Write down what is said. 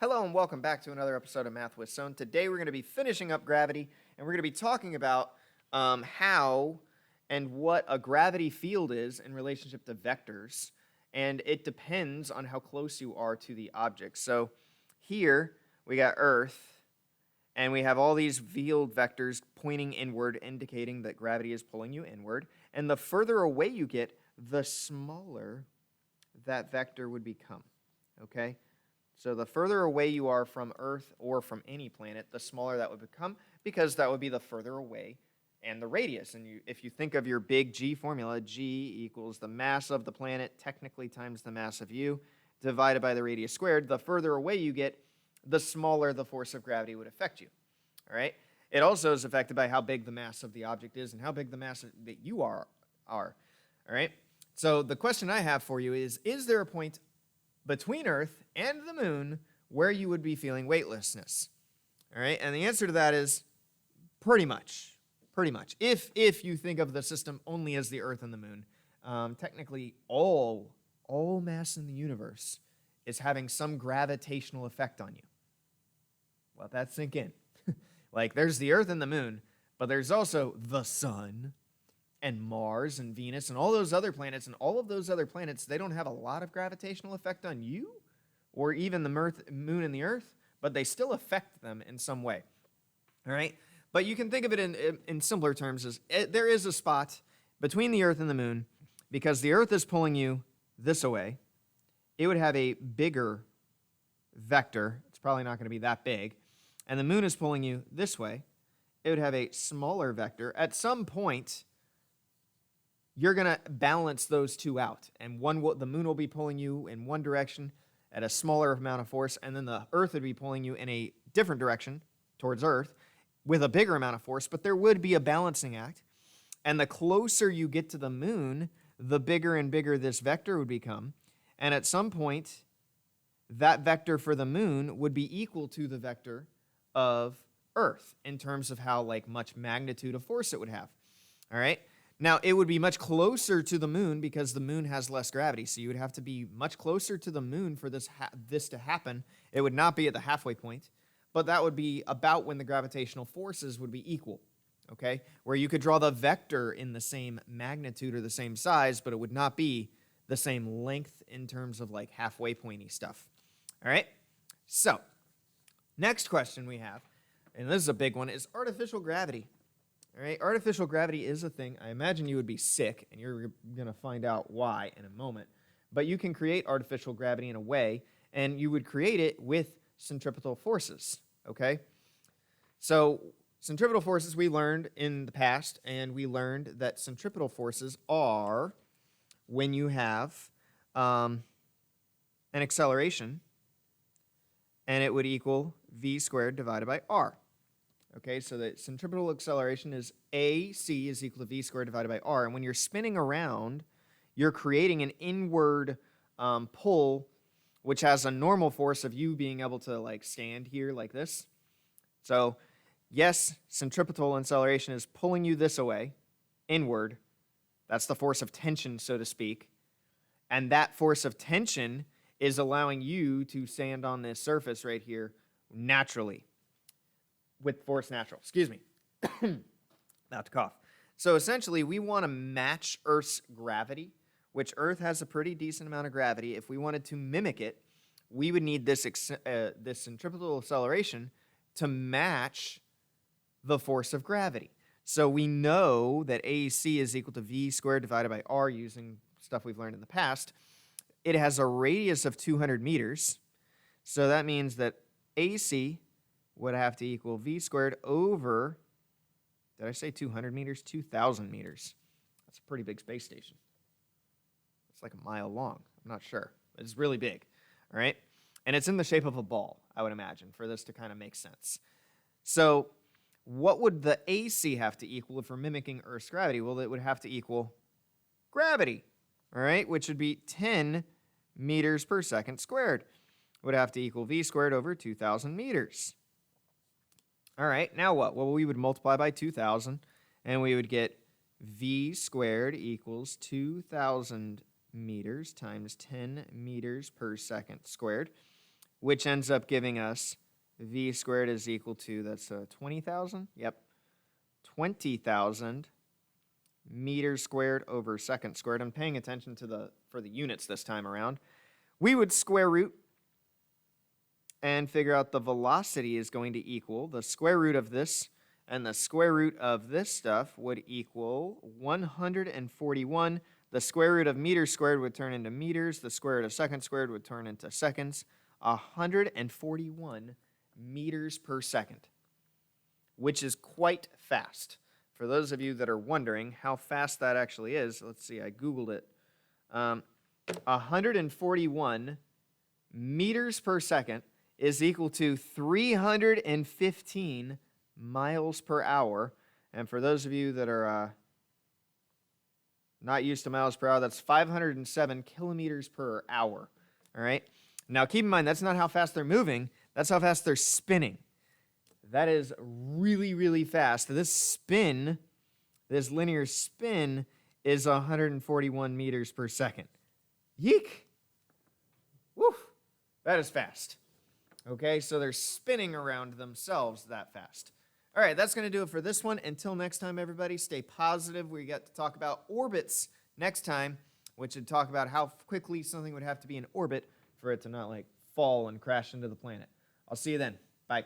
Hello and welcome back to another episode of Math with Stone. Today we're going to be finishing up gravity and we're going to be talking about how and what a gravity field is in relationship to vectors. And it depends on how close you are to the object. So here we got Earth and we have all these field vectors pointing inward, indicating that gravity is pulling you inward. And the further away you get, the smaller that vector would become. Okay? So the further away you are from Earth or from any planet, the smaller that would become, because that would be the further away and the radius. And if you think of your big G formula, G equals the mass of the planet technically times the mass of you divided by the radius squared, the further away you get, the smaller the force of gravity would affect you. All right? It also is affected by how big the mass of the object is and how big the mass that you are. All right? So the question I have for you is there a point between Earth and the moon where you would be feeling weightlessness? All right, and the answer to that is pretty much. If you think of the system only as the Earth and the moon, technically all mass in the universe is having some gravitational effect on you. Let that sink in. Like there's the Earth and the moon, but there's also the sun and Mars and Venus and all those other planets, and all of those other planets, they don't have a lot of gravitational effect on you or even the moon and the Earth, but they still affect them in some way. All right? But you can think of it in simpler terms as there is a spot between the Earth and the moon because the Earth is pulling you this way. It would have a bigger vector. It's probably not going to be that big. And the moon is pulling you this way. It would have a smaller vector. At some point, you're going to balance those two out. And the moon will be pulling you in one direction at a smaller amount of force, and then the Earth would be pulling you in a different direction towards Earth with a bigger amount of force, but there would be a balancing act. And the closer you get to the moon, the bigger and bigger this vector would become. And at some point, that vector for the moon would be equal to the vector of Earth in terms of how much magnitude of force it would have. All right? Now, it would be much closer to the moon because the moon has less gravity. So you would have to be much closer to the moon for this to happen. It would not be at the halfway point, but that would be about when the gravitational forces would be equal, okay? Where you could draw the vector in the same magnitude or the same size, but it would not be the same length in terms of halfway pointy stuff. All right? So, next question we have, and this is a big one, is artificial gravity. All right, artificial gravity is a thing. I imagine you would be sick, and you're going to find out why in a moment. But you can create artificial gravity in a way, and you would create it with centripetal forces, okay? So centripetal forces we learned in the past, and we learned that centripetal forces are when you have an acceleration, and it would equal v squared divided by r. Okay, so the centripetal acceleration is AC is equal to v squared divided by r. And when you're spinning around, you're creating an inward pull, which has a normal force of you being able to stand here like this. So yes, centripetal acceleration is pulling you this way, inward. That's the force of tension, so to speak. And that force of tension is allowing you to stand on this surface right here naturally. With force natural. Excuse me. Not to cough. So essentially, we want to match Earth's gravity, which Earth has a pretty decent amount of gravity. If we wanted to mimic it, we would need this centripetal acceleration to match the force of gravity. So we know that AC is equal to v squared divided by r using stuff we've learned in the past. It has a radius of 200 meters. So that means that AC would have to equal v squared over, did I say 200 meters? 2,000 meters. That's a pretty big space station. It's like a mile long. I'm not sure. It's really big, all right? And it's in the shape of a ball, I would imagine, for this to kind of make sense. So what would the AC have to equal if we're mimicking Earth's gravity? Well, it would have to equal gravity, all right, which would be 10 meters per second squared. It would have to equal v squared over 2,000 meters. All right, now what? Well, we would multiply by 2,000, and we would get v squared equals 2,000 meters times 10 meters per second squared. which ends up giving us v squared is equal to, that's 20,000? Yep. 20,000 meters squared over seconds squared. I'm paying attention to for the units this time around. We would square root and figure out the velocity is going to equal the square root of this, and the square root of this stuff would equal 141. The square root of meters squared would turn into meters. The square root of seconds squared would turn into seconds. 141 meters per second, which is quite fast. For those of you that are wondering how fast that actually is, let's see, I Googled it. 141 meters per second is equal to 315 miles per hour. And for those of you that are not used to miles per hour, that's 507 kilometers per hour. All right? Now, keep in mind, that's not how fast they're moving. That's how fast they're spinning. That is really, really fast. This spin, this linear spin, is 141 meters per second. Yeek! Woo! That is fast. Okay, so they're spinning around themselves that fast. All right, that's going to do it for this one. Until next time, everybody, stay positive. We get to talk about orbits next time, which would talk about how quickly something would have to be in orbit for it to not, like, fall and crash into the planet. I'll see you then. Bye.